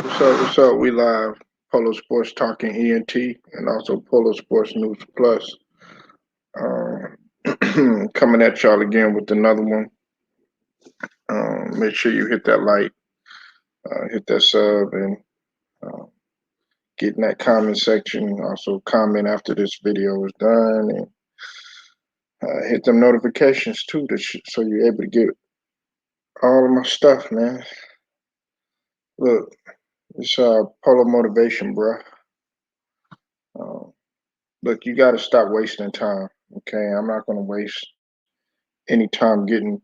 What's up? What's up? We live Polo Sports Talking ENT and also Polo Sports News Plus. Coming at y'all again with another one. Make sure you hit that like, hit that sub, and uh, get in that comment section. Also, comment after this video is done, and hit them notifications too, so you're able to get all of my stuff, man. Look, it's Polo motivation, bro. Uh, Look, you got to stop wasting time. Okay, I'm not gonna waste any time getting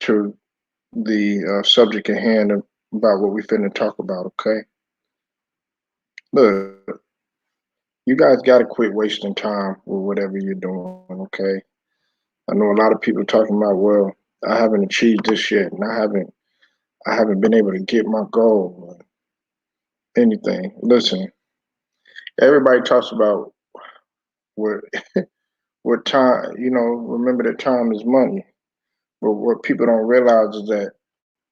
to the subject at hand about what we finna talk about. Okay, look, you guys got to quit wasting time with whatever you're doing. Okay, I know a lot of people talking about, well, I haven't achieved this yet, and I haven't been able to get my goal or anything. Listen, everybody talks about what what time. Remember that time is money. But what people don't realize is that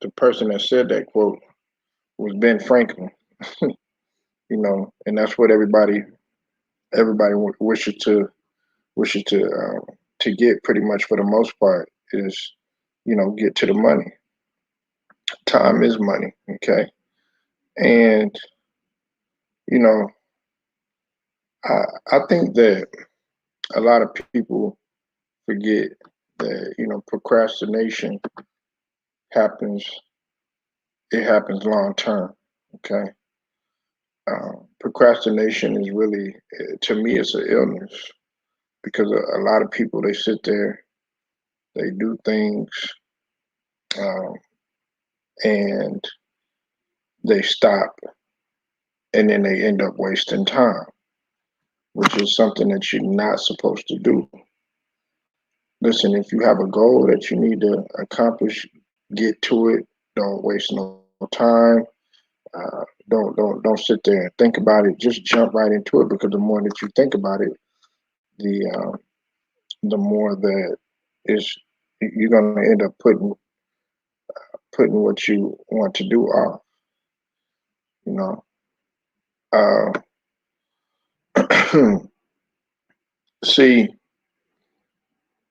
the person that said that quote was Ben Franklin. And that's what everybody wishes to get, pretty much for the most part, is get to the money. Time is money. Okay, and you know I I think that a lot of people forget that procrastination happens. It happens long term. Okay, procrastination is really, to me, it's an illness, because a lot of people, they sit there, they do things, um, and they stop, and then they end up wasting time, which is something that you're not supposed to do. Listen, if you have a goal that you need to accomplish, get to it. Don't waste no time. Don't sit there and think about it. Just jump right into it, because the more that you think about it, the more that is you're gonna end up putting what you want to do off. You know. Uh, See,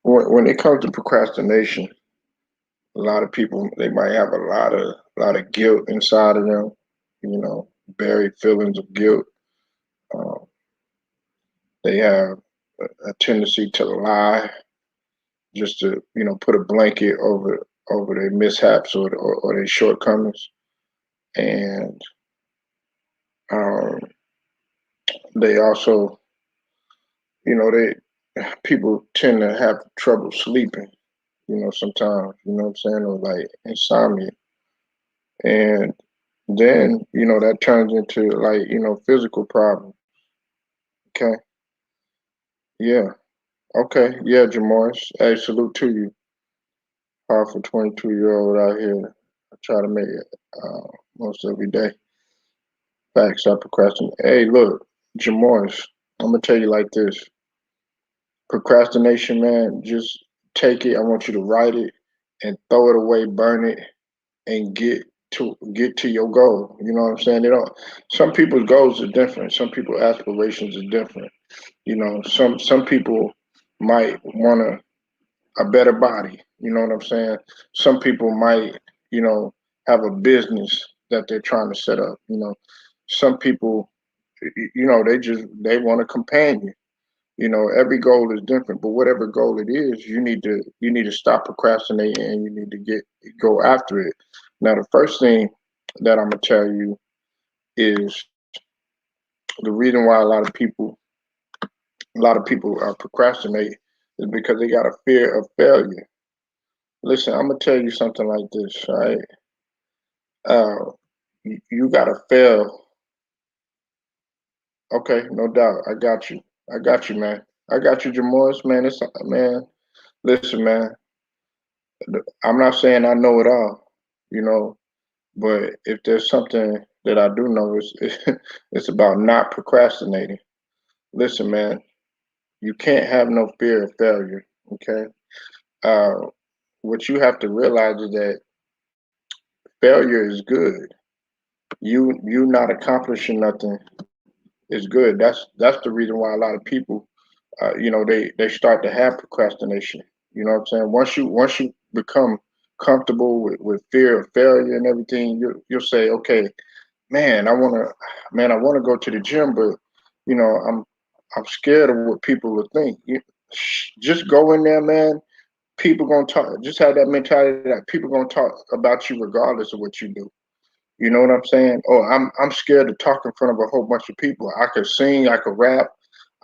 when it comes to procrastination, a lot of people, they might have a lot of guilt inside of them. Buried feelings of guilt. Um, they have a tendency to lie, just to put a blanket over their mishaps, or their shortcomings, and um, they also, they people tend to have trouble sleeping. Sometimes, what I'm saying, or like insomnia, and then that turns into, like, physical problems. Okay, yeah, okay, yeah, Jamoris. Hey, salute to you, powerful 22-year-old out here. I try to make it most every day. Facts, stop procrastinating. Hey, look, Jamoris, I'm gonna tell you like this: procrastination, man. Just take it. I want you to write it and throw it away, burn it, and get to your goal. You know what I'm saying? They don't. Some people's goals are different. Some people's aspirations are different. Some people might want a better body. You know what I'm saying? Some people might, you know, have a business that they're trying to set up. Some people, they want a companion. Every goal is different, but whatever goal it is, you need to stop procrastinating, and you need to go after it. Now, the first thing that I'm gonna tell you is the reason why a lot of people procrastinate is because they got a fear of failure. Listen, I'm gonna tell you something like this, right? You gotta fail. Okay, no doubt. I got you. I got you, man. I got you, Jamoris, man. Man. Listen, man. I'm not saying I know it all, you know, but if there's something that I do know, it's about not procrastinating. Listen, man. You can't have no fear of failure. Okay. Uh, what you have to realize is that failure is good. You not accomplishing nothing is good. That's the reason why a lot of people, they start to have procrastination. You know what I'm saying? Once you become comfortable with fear of failure and everything, you'll say, okay, man, I wanna go to the gym, but you know, I'm scared of what people will think. Just go in there, man. People gonna talk. Just have that mentality that people gonna talk about you regardless of what you do. You know what I'm saying? Oh, I'm scared to talk in front of a whole bunch of people. I could sing, I could rap,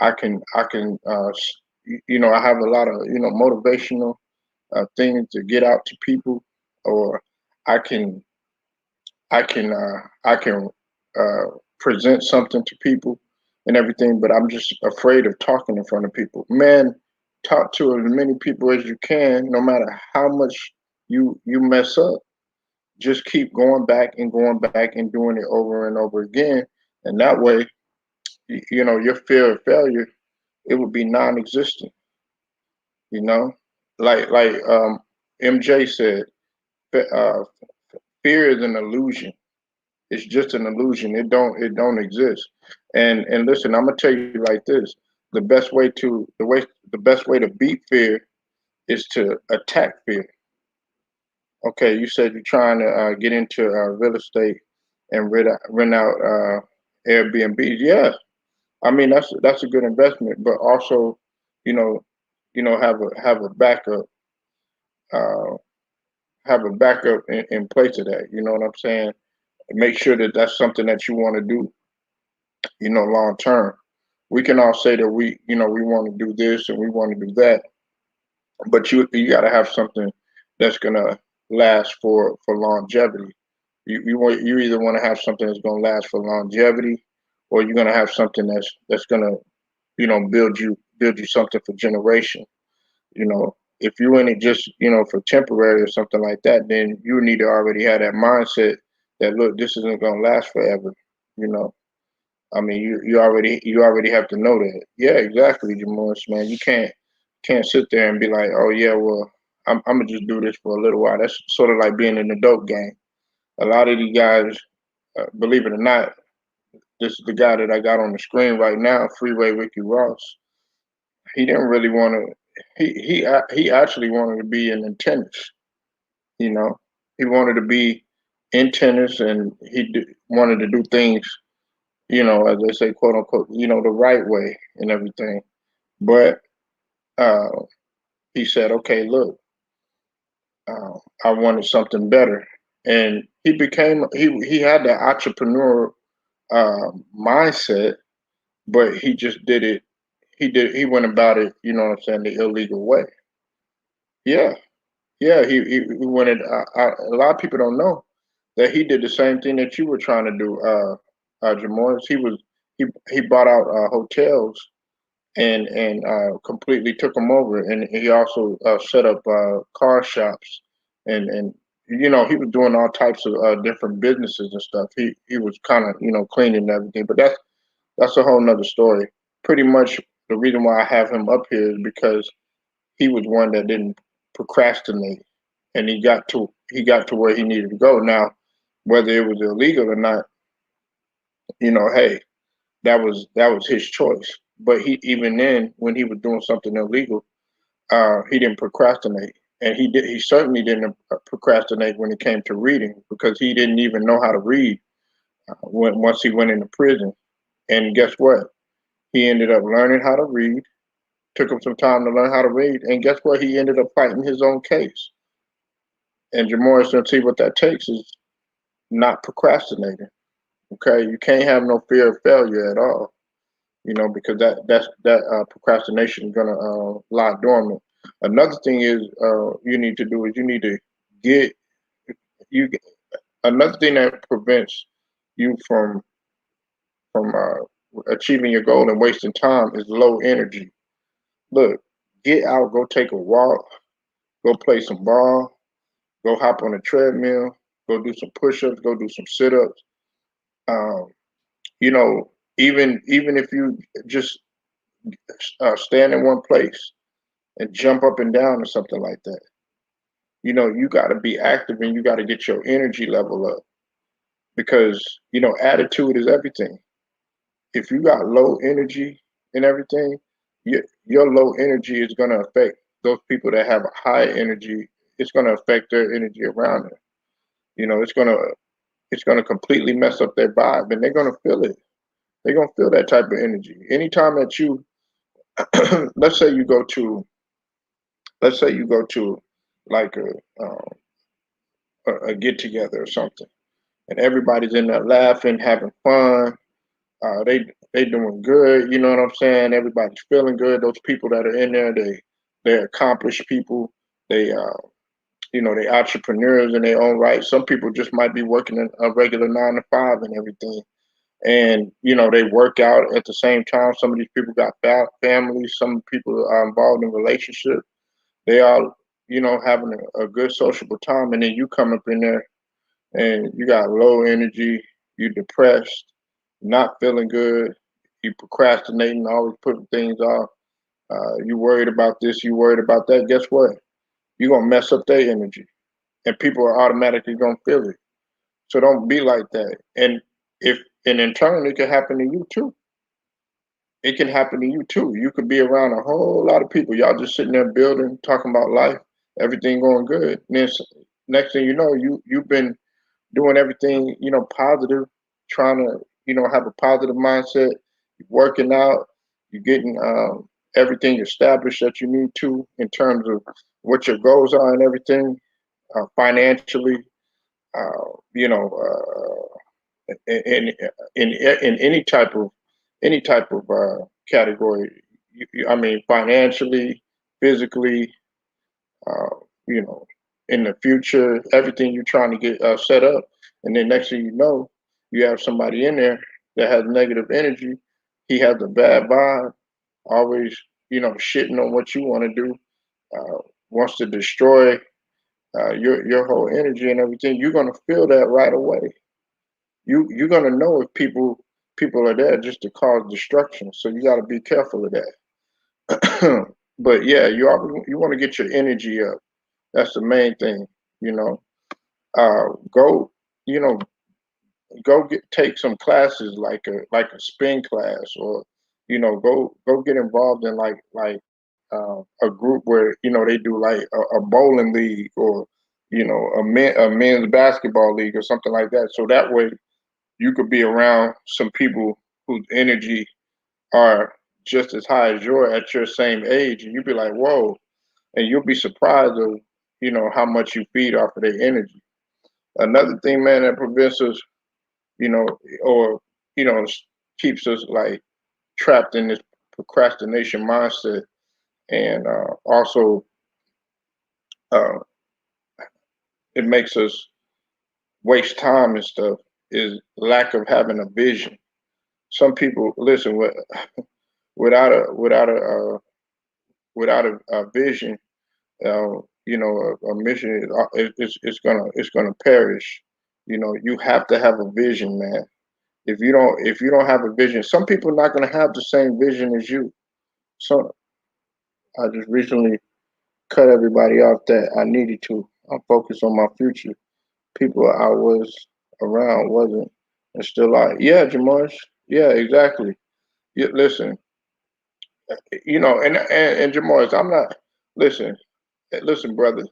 I can I have a lot of motivational things to get out to people, or I can I can uh, present something to people and everything, but I'm just afraid of talking in front of people. Man, talk to as many people as you can, no matter how much you mess up. Just keep going back and doing it over and over again, and that way, your fear of failure, it would be non-existent. You know, like MJ said, uh, fear is an illusion. It's just an illusion. It don't exist. And listen, I'm gonna tell you like this: the best way to beat fear is to attack fear. Okay, you said you're trying to get into real estate and rent out Airbnbs. Yeah, I mean that's a good investment, but also, you know, have a backup, uh, in place of that. You know what I'm saying? Make sure that that's something that you want to do, long term. We can all say that we want to do this and we want to do that, but you got to have something that's gonna last for longevity. You either want to have something that's gonna last for longevity, or you're gonna have something that's gonna build you something for generation. If you in it just for temporary or something like that, then you need to already have that mindset that, look, this isn't gonna last forever. You know, I mean, you already have to know that. Yeah, exactly, Jamoris, man. You can't sit there and be like, oh yeah, well, I'm gonna just do this for a little while. That's sort of like being in the dope game. A lot of these guys, believe it or not, this is the guy that I got on the screen right now, Freeway Ricky Ross. He didn't really want to. He actually wanted to be in tennis. You know, he wanted to be in tennis, and wanted to do things, as they say, quote unquote, the right way and everything. But uh, he said, okay, look, I wanted something better, and he had the entrepreneur mindset, but he just did it. He went about it, what I'm saying, the illegal way. Yeah, yeah. He went it. A lot of people don't know that he did the same thing that you were trying to do, Jamoris. He bought out hotels and completely took them over, and he also set up car shops, and he was doing all types of different businesses and stuff. He was kind of cleaning everything, but that's a whole nother story. Pretty much the reason why I have him up here is because he was one that didn't procrastinate, and he got to where he needed to go. Now, whether it was illegal or not, hey, that was his choice. But he even then, when he was doing something illegal, he didn't procrastinate, and he certainly didn't procrastinate when it came to reading, because he didn't even know how to read once he went into prison. And guess what? He ended up learning how to read. Took him some time to learn how to read, and guess what? He ended up fighting his own case. And Jamoris, gonna see what that takes is not procrastinating. Okay, you can't have no fear of failure at all. Because that procrastination is gonna lie dormant. Another thing is you need to do is you need to get you. Another thing that prevents you from achieving your goal and wasting time is low energy. Look, get out, go take a walk, go play some ball, go hop on a treadmill, go do some push-ups, go do some sit-ups. Um, even if you just stand in one place and jump up and down or something like that. You got to be active, and you got to get your energy level up. because attitude is everything. If you got low energy and everything, your low energy is going to affect those people that have a high energy. It's going to affect their energy around them. It's gonna completely mess up their vibe, and they're gonna feel it. They're gonna feel that type of energy. Anytime that you, let's say you go to, let's say you go to like a get together or something, and everybody's in there laughing, having fun. They doing good. You know what I'm saying? Everybody's feeling good. Those people that are in there, they're accomplished people. They they entrepreneurs in their own right. Some people just might be working in a regular 9 to 5 and everything, and they work out at the same time. Some of these people got families. Some people are involved in relationships. They all having a good sociable time, and then you come up in there and you got low energy, you depressed, not feeling good, you procrastinating, always putting things off. You worried about this, you worried about that. Guess what? You're gonna mess up their energy, and people are automatically gonna feel it. So don't be like that. If and in turn, it can happen to you too. It can happen to you too. You could be around a whole lot of people. Y'all just sitting there building, talking about life, everything going good. And then next thing you know, you've been doing everything, positive, trying to, have a positive mindset, working out, you're getting everything established that you need to in terms of what your goals are and everything, financially, uh, you know, in any type of category. I mean, financially, physically, uh, you know, in the future, everything you're trying to get set up, and then next thing you know, you have somebody in there that has negative energy. He has a bad vibe, always, shitting on what you want to do, uh, wants to destroy your whole energy and everything. You're gonna feel that right away. You're gonna know if people are there just to cause destruction. So you got to be careful of that. But yeah, you want to get your energy up. That's the main thing. You know, go you know go take some classes like a spin class, or go get involved in a group where they do like a bowling league, or a men's basketball league or something like that. So that way you could be around some people whose energy are just as high as you're at your same age, and you'd be like, whoa, and you'll be surprised of how much you feed off of their energy. Another thing, man, that prevents us, you know, or you know, keeps us like trapped in this procrastination mindset, and also uh, it makes us waste time and stuff, is lack of having a vision. Some people listen without a vision, a mission it's gonna perish. You have to have a vision, man. If you don't have a vision, some people are not gonna have the same vision as you. So I just recently cut everybody off that I needed to. I'm focused on my future. People I was around wasn't, and still are. Yeah, Jamars. Yeah, exactly. Yeah, listen, and Jamars, I'm not. Listen, listen, brother.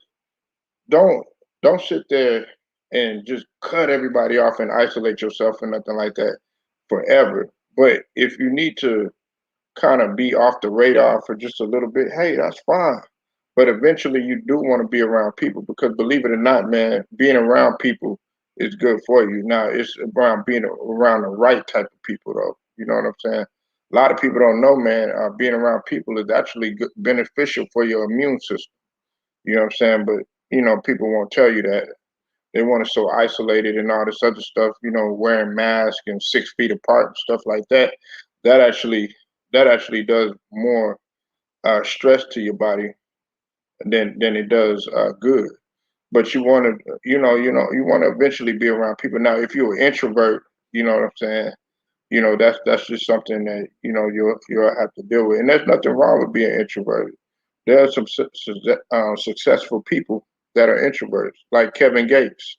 Don't don't sit there and just cut everybody off and isolate yourself or nothing like that forever. But if you need to kind of be off the radar for just a little bit, hey, that's fine. But eventually you do want to be around people, because believe it or not, man, being around people is good for you. Now it's around being around the right type of people, though. You know what I'm saying? A lot of people don't know, man. Being around people is actually beneficial for your immune system. You know what I'm saying? But people won't tell you that. They want us so isolated and all this other stuff. Wearing masks and 6 feet apart and stuff like that. That actually that actually does more stress to your body than it does good. But you want to, you want to eventually be around people. Now, if you're an introvert, you know what I'm saying. That's just something that you'll have to deal with, and there's nothing wrong with being introverted. There are some successful people that are introverts, like Kevin Gates.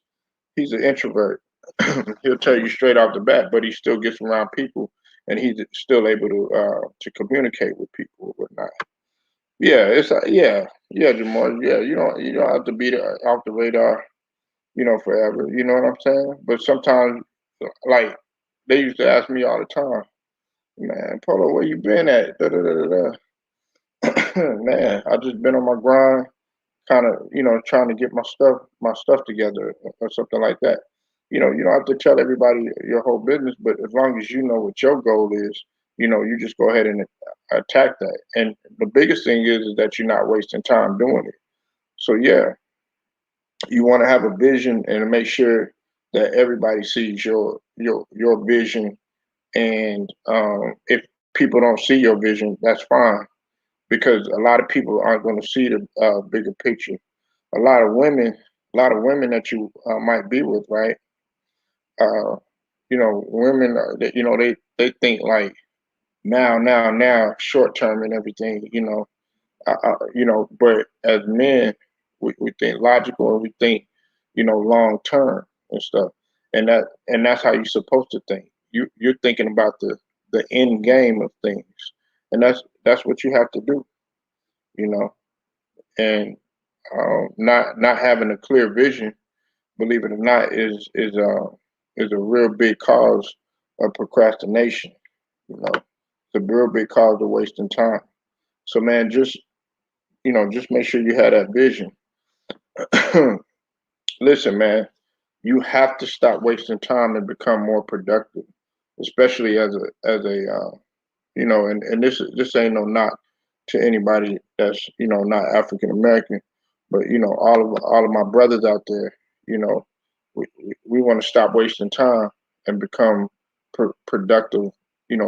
He's an introvert. He'll tell you straight off the bat, but he still gets around people, and he's still able to communicate with people or whatnot. Yeah, it's yeah, Jamar. Yeah, you don't have to be off the radar, forever. You know what I'm saying? But sometimes, like they used to ask me all the time, man, Polo, where you been at? Da, da, da, da, da. Man, I just been on my grind, kind of, trying to get my stuff together or something like that. You don't have to tell everybody your whole business, but as long as you know what your goal is, you just go ahead and attack that. And the biggest thing is that you're not wasting time doing it. So yeah, you want to have a vision and make sure that everybody sees your vision. And if people don't see your vision, that's fine, because a lot of people aren't going to see the bigger picture. A lot of women, that you might be with, right? Uh, women that they think like now, short term and everything. But as men, we think logical and we think, long term and stuff, and that's how you're supposed to think. You're thinking about the end game of things, and that's what you have to do. You know, and not having a clear vision, believe it or not, is a real big cause of procrastination. It's a real big cause of wasting time. So man, just make sure you have that vision. Listen, man, you have to stop wasting time and become more productive, especially and this ain't no knock to anybody that's not African American, but all of my brothers out there, you know, we want to stop wasting time and become productive,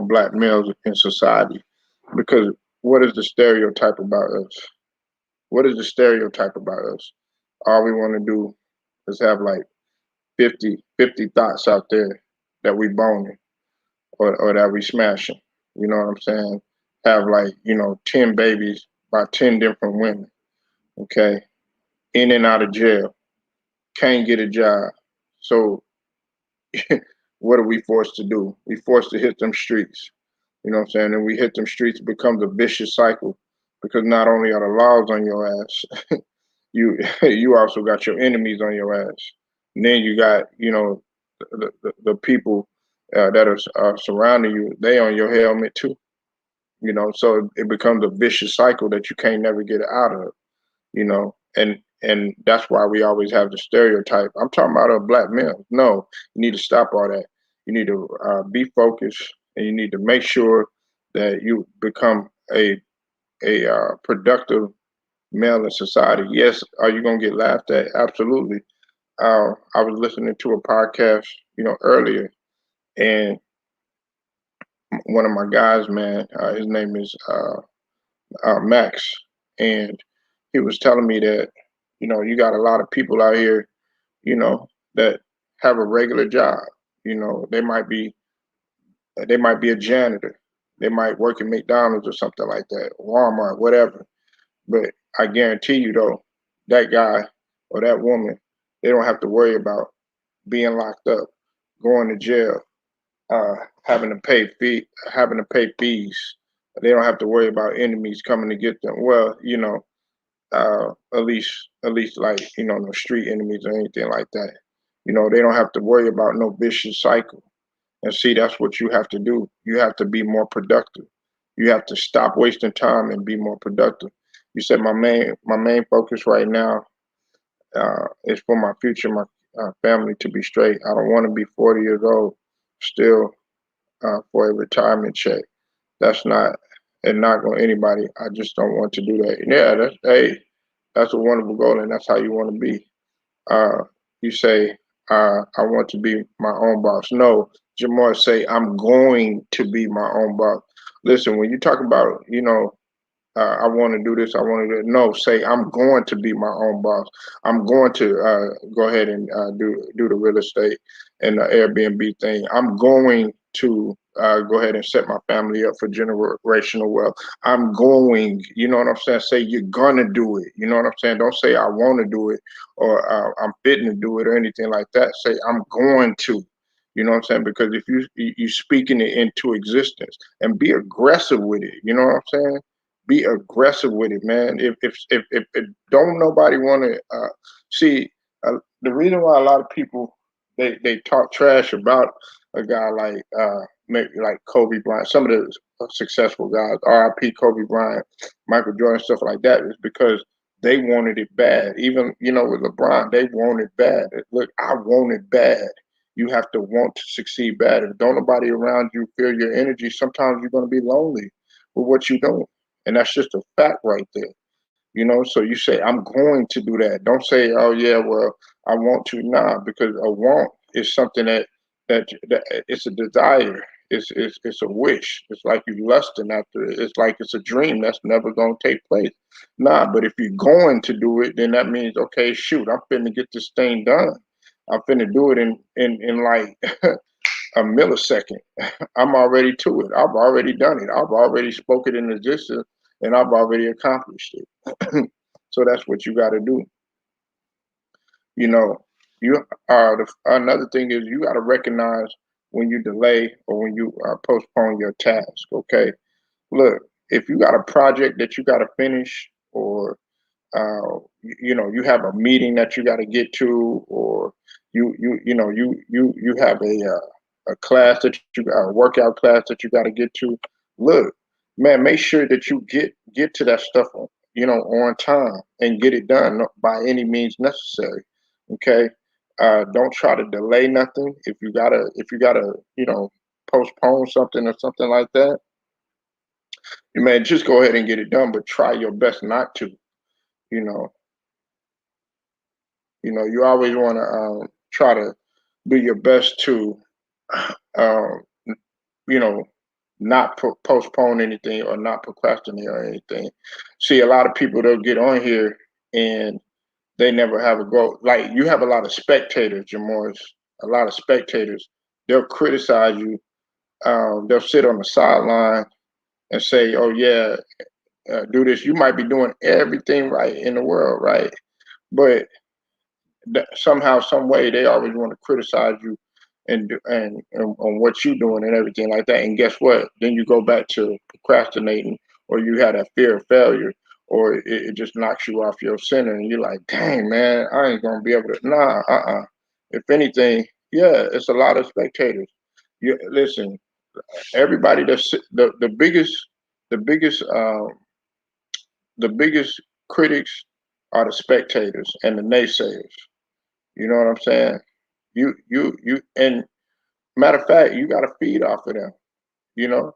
black males in society. Because what is the stereotype about us? What is the stereotype about us? All we want to do is have like 50 thoughts out there that we boning, or that we smashing. You know what I'm saying? Have like, 10 babies by 10 different women, okay? In and out of jail, can't get a job. So what are we forced to do? We forced to hit them streets. You know what I'm saying? And we hit them streets, it becomes a vicious cycle, because not only are the laws on your ass, you you also got your enemies on your ass. And then you got, the people that are surrounding you, they on your helmet too. So it becomes a vicious cycle that you can't never get out of. And that's why we always have the stereotype. I'm talking about a black male. No, you need to stop all that. You need to be focused, and you need to make sure that you become a productive male in society. Yes, are you gonna get laughed at? Absolutely. I was listening to a podcast, earlier, and one of my guys, man, his name is Max, and he was telling me that you got a lot of people out here, you know, that have a regular job. They might be a janitor, they might work at McDonald's or something like that, Walmart, whatever. But I guarantee you, though, that guy or that woman, they don't have to worry about being locked up, going to jail, uh, having to pay fees. They don't have to worry about enemies coming to get them. Well, at least like no street enemies or anything like that. They don't have to worry about no vicious cycle. And see, that's what you have to do. You have to be more productive. You have to stop wasting time and be more productive. You said my main focus right now is for my future, my family to be straight. I don't want to be 40 years old still for a retirement check. That's not, and not going anybody. I just don't want to do that. Yeah, that's a wonderful goal, and that's how you want to be. Uh, you say, I want to be my own boss. No, Jamar, say, I'm going to be my own boss. Listen, when you talk about, I want to do this, I want to do it. No, say, I'm going to be my own boss. I'm going to go ahead and do the real estate and the Airbnb thing. I'm going to go ahead and set my family up for generational wealth. I'm going, you know what I'm saying? Say you're gonna do it. You know what I'm saying? Don't say I want to do it or I'm fitting to do it or anything like that. Say I'm going to. You know what I'm saying? Because if you speaking it into existence and be aggressive with it. You know what I'm saying? Be aggressive with it, man. If don't nobody want to see the reason why a lot of people they talk trash about a guy like maybe like Kobe Bryant, some of the successful guys, R.I.P. Kobe Bryant, Michael Jordan, stuff like that, is because they wanted it bad. Even with LeBron, they want it bad. Look, I want it bad. You have to want to succeed bad. If don't nobody around you feel your energy, sometimes you're going to be lonely with what you do, and that's just a fact right there. So you say, I'm going to do that. Don't say, oh yeah, well, I want to. Nah, because a want is something that it's a desire. It's a wish. It's like you lusting after it. It's like it's a dream that's never gonna take place. Nah, but if you're going to do it, then that means, okay, shoot, I'm finna get this thing done. I'm finna do it in like a millisecond. I'm already to it. I've already done it. I've already spoken in existence, and I've already accomplished it. So that's what you got to do. You know, you another thing is you got to recognize when you delay or when you postpone your task. Okay, look, if you got a project that you got to finish, or you have a meeting that you got to get to, or you have a class that you got, a workout class that you got to get to. Look, man, make sure that you get to that stuff on time and get it done by any means necessary. Okay, don't try to delay nothing. If you gotta postpone something or something like that, you may just go ahead and get it done, but try your best not to. You know, you always want to try to do your best to, um, you know, not postpone anything or not procrastinate or anything. See, a lot of people they'll get on here and they never have a goal. Like you have a lot of spectators, Jamoris. A lot of spectators. They'll criticize you. They'll sit on the sideline and say, "Oh yeah, do this." You might be doing everything right in the world, right? But somehow, some way, they always want to criticize you and on what you're doing and everything like that. And guess what? Then you go back to procrastinating, or you had that fear of failure, or it just knocks you off your center, and you're like, dang man, I ain't gonna be able to. Nah, If anything, yeah, it's a lot of spectators. You listen, everybody that's the biggest the biggest critics are the spectators and the naysayers. You know what I'm saying? And matter of fact, you got to feed off of them. You know,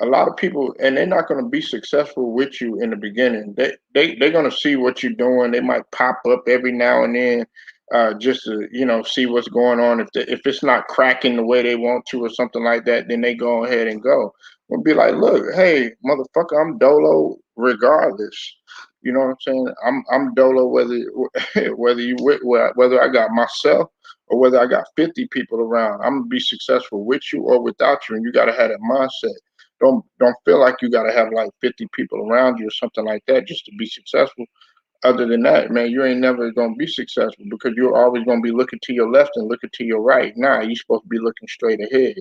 a lot of people, and they're not going to be successful with you in the beginning. They're going to see what you're doing. They might pop up every now and then, just to see what's going on. If it's not cracking the way they want to or something like that, then they go ahead and go. We'll be like, look, hey, motherfucker, I'm dolo regardless. You know what I'm saying? I'm dolo whether whether I got myself or whether I got 50 people around. I'm gonna be successful with you or without you, and you gotta have that mindset. Don't feel like you gotta have like 50 people around you or something like that just to be successful. Other than that, man, you ain't never gonna be successful because you're always gonna be looking to your left and looking to your right. Nah, you're supposed to be looking straight ahead.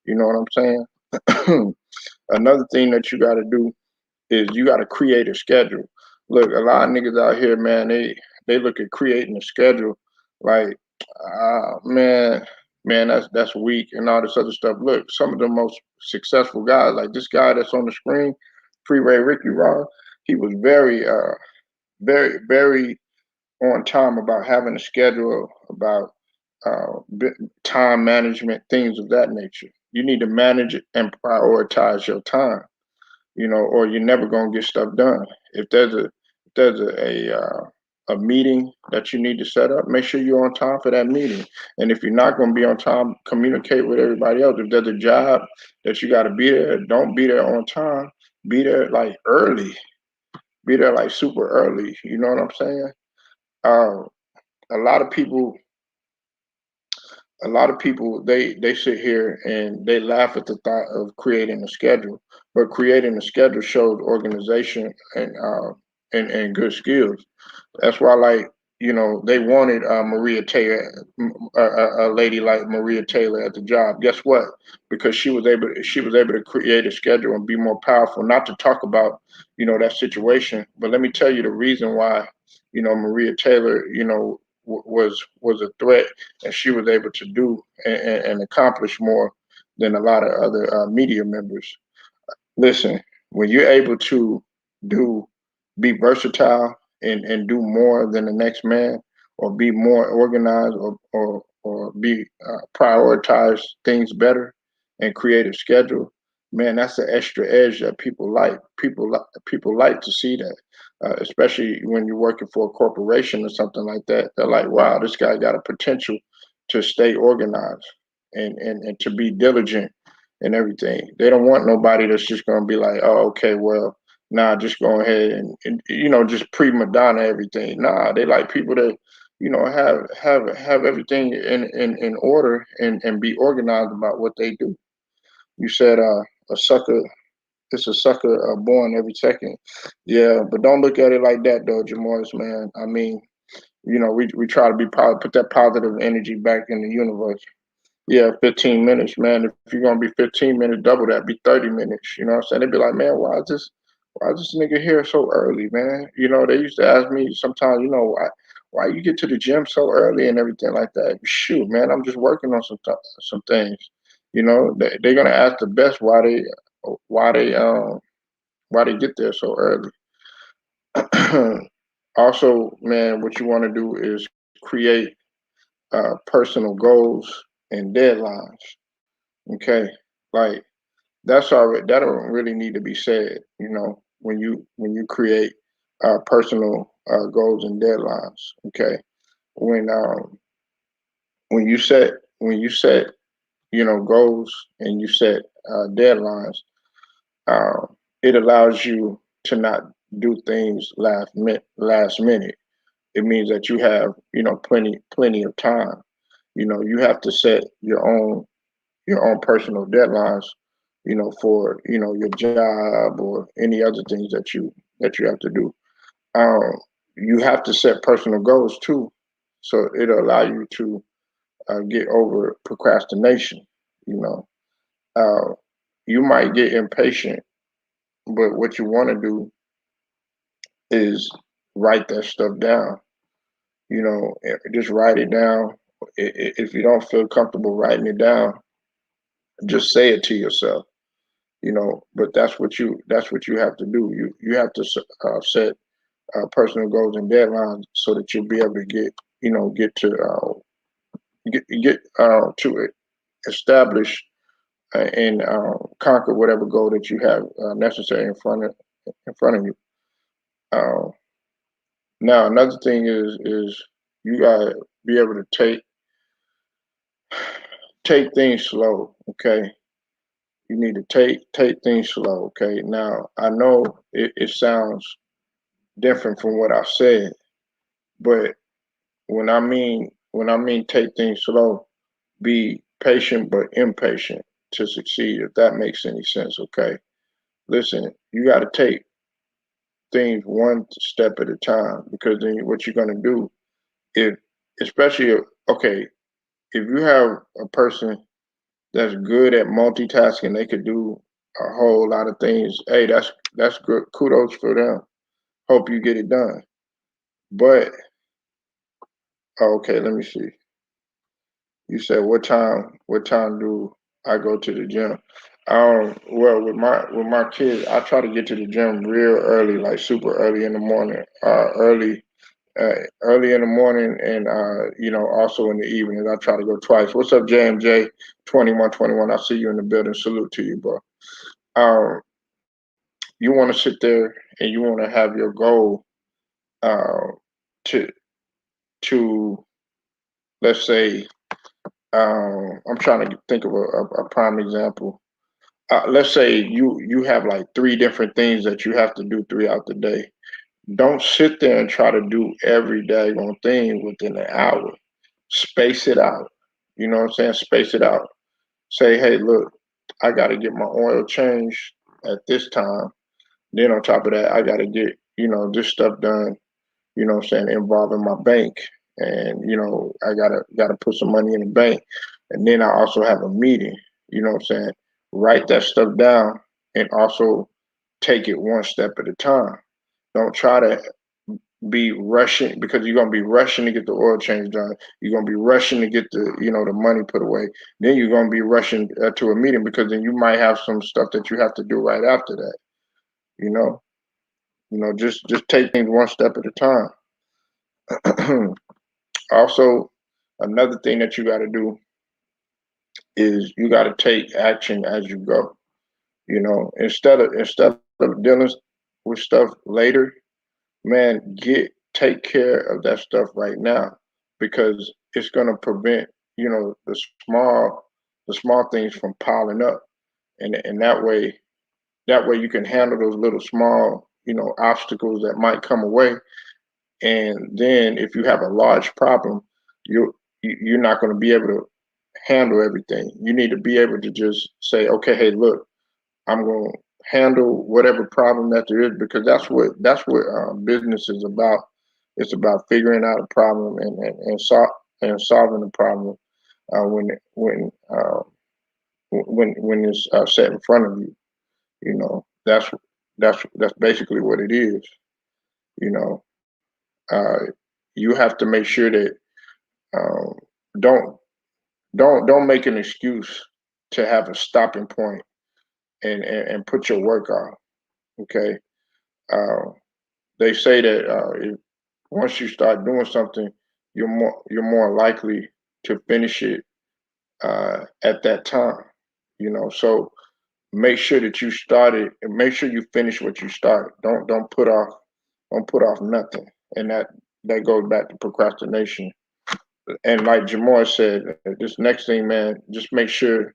You know what I'm saying? Another thing that you gotta do is you got to create a schedule. Look, a lot of niggas out here, man, they look at creating a schedule like, man, that's weak and all this other stuff. Look, some of the most successful guys, like this guy that's on the screen, Freeway Ricky Ross, he was very on time about having a schedule, about time management, things of that nature. You need to manage it and prioritize your time, or you're never gonna get stuff done. If there's a meeting that you need to set up, make sure you're on time for that meeting. And if you're not gonna be on time, communicate with everybody else. If there's a job that you got to be there, don't be there on time. Be there like early. Be there like super early. You know what I'm saying? Uh, a lot of people A lot of people they sit here and they laugh at the thought of creating a schedule, but creating a schedule shows organization and good skills. That's why, like, they wanted Maria Taylor, a lady like Maria Taylor at the job. Guess what? Because she was able to create a schedule and be more powerful. Not to talk about that situation, but let me tell you the reason why Maria Taylor was a threat, and she was able to do and accomplish more than a lot of other media members. Listen, when you're able to do be versatile and do more than the next man, or be more organized, or be prioritize things better and create a schedule, man, that's the extra edge that people like. People like to see that, especially when you're working for a corporation or something like that. They're like, wow, this guy got a potential to stay organized and to be diligent and everything. They don't want nobody that's just gonna be like, oh, okay, well, nah, just go ahead and just prima donna everything. Nah, they like people that have everything in order and be organized about what they do. You said a sucker. It's a sucker born every second. Yeah, but don't look at it like that though, Jamoris, man. I mean, we try to put that positive energy back in the universe. Yeah, 15 minutes, man. If you're gonna be 15 minutes, double that, be 30 minutes. You know what I'm saying? They'd be like, man, why is this nigga here so early, man? They used to ask me sometimes, why you get to the gym so early and everything like that. Shoot, man, I'm just working on some things. They're gonna ask the best why they um why they get there so early. Also, man, what you want to do is create personal goals and deadlines. Okay, like that don't really need to be said. When you create personal goals and deadlines. Okay, when um when you set goals and you set deadlines, uh, it allows you to not do things last minute. It means that you have plenty of time. You have to set your own personal deadlines, for your job or any other things that you have to do. Um, you have to set personal goals too, so it'll allow you to get over procrastination. You know, uh, you might get impatient, but what you want to do is write that stuff down. Just write it down. If you don't feel comfortable writing it down, just say it to yourself. But that's what you have to do. You have to set personal goals and deadlines so that you'll be able to get to establish and conquer whatever goal that you have necessary in front of you. Uh, Now another thing is you gotta be able to take things slow. Okay, you need to take things slow. Okay, now I know it sounds different from what I said, but when I mean take things slow, be patient but impatient to succeed. If that makes any sense, okay. Listen, you got to take things one step at a time, because then what you're gonna do, if especially okay, if you have a person that's good at multitasking, they could do a whole lot of things. Hey, that's good. Kudos for them. Hope you get it done. But okay, let me see. You said what time do I go to the gym? Well, with my kids, I try to get to the gym real early, like super early in the morning, early in the morning, and also in the evenings. I try to go twice. What's up, JMJ 2121? I see you in the building. Salute to you, bro. Um, you want to sit there and you want to have your goal uh, to to let's say, I'm trying to think of a prime example. Let's say you have like three different things that you have to do throughout the day. Don't sit there and try to do every daggone thing within an hour. Space it out. You know what I'm saying? Space it out. Say, hey, look, I got to get my oil changed at this time. Then on top of that, I got to get, this stuff done, what I'm saying, involving my bank. And, I gotta put some money in the bank. And then I also have a meeting, what I'm saying? Write that stuff down and also take it one step at a time. Don't try to be rushing because you're gonna be rushing to get the oil change done. You're gonna be rushing to get the money put away. Then you're gonna be rushing to a meeting because then you might have some stuff that you have to do right after that. You know, just take things one step at a time. Also, another thing that you got to do is you got to take action as you go. Instead of dealing with stuff later, man, take care of that stuff right now because it's gonna prevent the small things from piling up, and that way you can handle those little small obstacles that might come away, and then if you have a large problem, you're not going to be able to handle everything. You need to be able to just say, okay, hey, look, I'm going to handle whatever problem that there is because that's what business is about. It's about figuring out a problem and solving the problem when it's set in front of you. That's basically what it is. You know, uh, you have to make sure that um, don't don't make an excuse to have a stopping point and put your work off. Okay. Uh, they say that once you start doing something, you're more likely to finish it at that time. So make sure that you start it and make sure you finish what you start. Don't put off nothing, and that goes back to procrastination. And like Jamar said, this next thing, man, just make sure.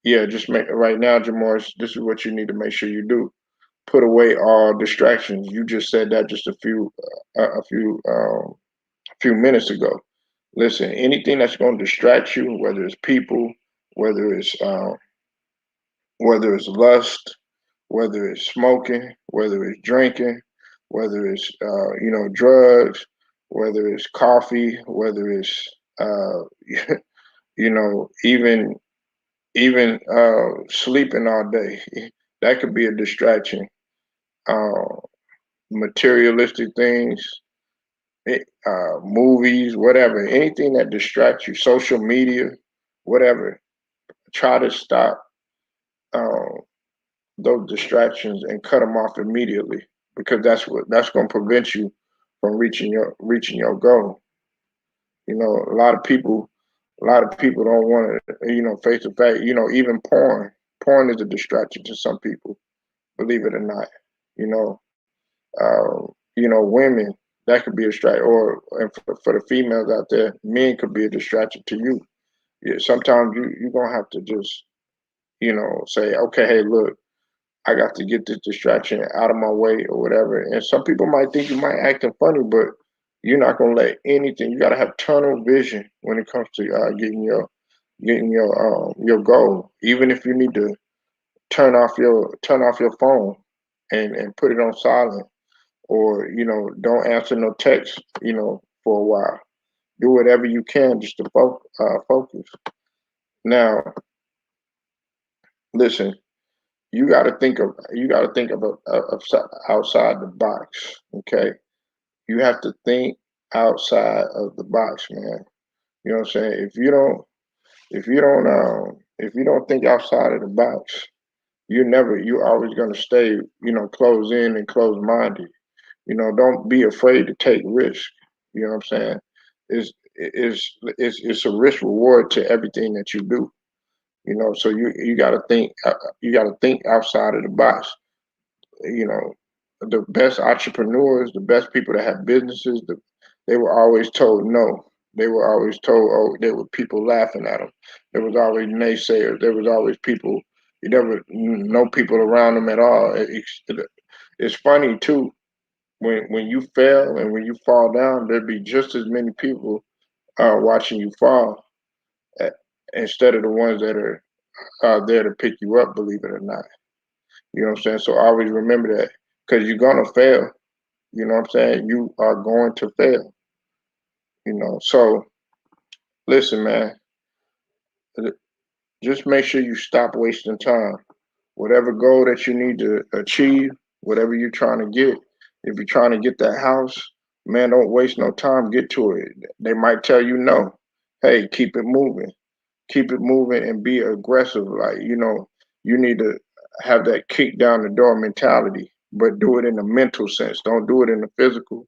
Yeah, just make right now, Jamar. This is what you need to make sure you do. Put away all distractions. You just said that just a few minutes ago. Listen, anything that's going to distract you, whether it's people, whether it's uh, whether it's lust, whether it's smoking, whether it's drinking, whether it's drugs, whether it's coffee, whether it's uh, even sleeping all day, that could be a distraction. Uh, Materialistic things, movies, whatever, anything that distracts you, social media, whatever. Try to stop um, those distractions and cut them off immediately because that's going to prevent you from reaching your goal. A lot of people don't want to face the fact. Even porn is a distraction to some people. Believe it or not, you know, women, that could be a distraction, or and for the females out there, men could be a distraction to you. Yeah, sometimes you're gonna have to just say, okay, hey, look, I got to get this distraction out of my way or whatever. And some people might think you might acting funny, but you're not gonna let anything. You gotta have tunnel vision when it comes to getting your goal. Even if you need to turn off your phone and put it on silent, or don't answer no text, for a while. Do whatever you can just to focus. Now, listen, you got to think of outside the box. Okay, you have to think outside of the box, man. You know what I'm saying? If you don't think outside of the box, you're always gonna stay, closed in and closed minded. Don't be afraid to take risk. You know what I'm saying? It's a risk reward to everything that you do. So you got to think outside of the box. You know, the best entrepreneurs, the best people that have businesses, they were always told no. They were always told, oh, there were people laughing at them. There was always naysayers. There was always people. You never know people around them at all. It's funny too when you fail and when you fall down. There'd be just as many people watching you fall. uh, instead of the ones that are there to pick you up, believe it or not. You know what I'm saying? So always remember that because you're going to fail. You know what I'm saying? You are going to fail, you know. So listen, man, just make sure you stop wasting time. Whatever goal that you need to achieve, whatever you're trying to get, if you're trying to get that house, man, don't waste no time. Get to it. They might tell you no. Hey, keep it moving. Keep it moving and be aggressive. Like, you know, you need to have that kick down the door mentality, but do it in the mental sense. Don't do it in the physical.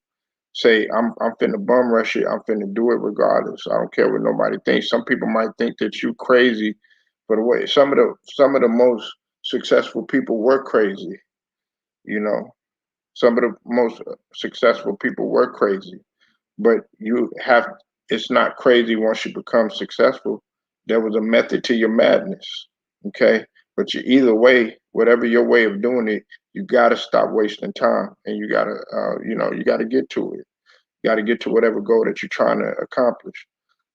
Say, I'm finna bum rush it. I'm finna do it regardless. I don't care what nobody thinks. Some people might think that you crazy, but wait, some of the most successful people were crazy. You know, some of the most successful people were crazy. But you have, it's not crazy once you become successful. There was a method to your madness. Okay. But you, either way, whatever your way of doing it, you got to stop wasting time and you got to, you know, you got to get to it. You got to get to whatever goal that you're trying to accomplish.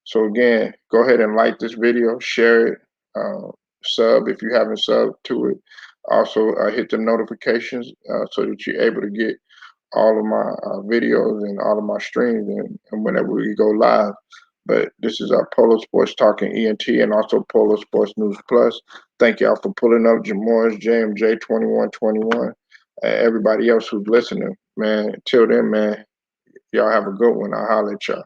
So again, go ahead and like this video, share it, sub if you haven't subbed to it. Also, hit the notifications so that you're able to get all of my videos and all of my streams and whenever we go live. But this is our Polo Sports Talking ENT and also Polo Sports News Plus. Thank y'all for pulling up. Jamor's JMJ 2121. Everybody else who's listening, man. Till then, man, y'all have a good one. I'll holler at y'all.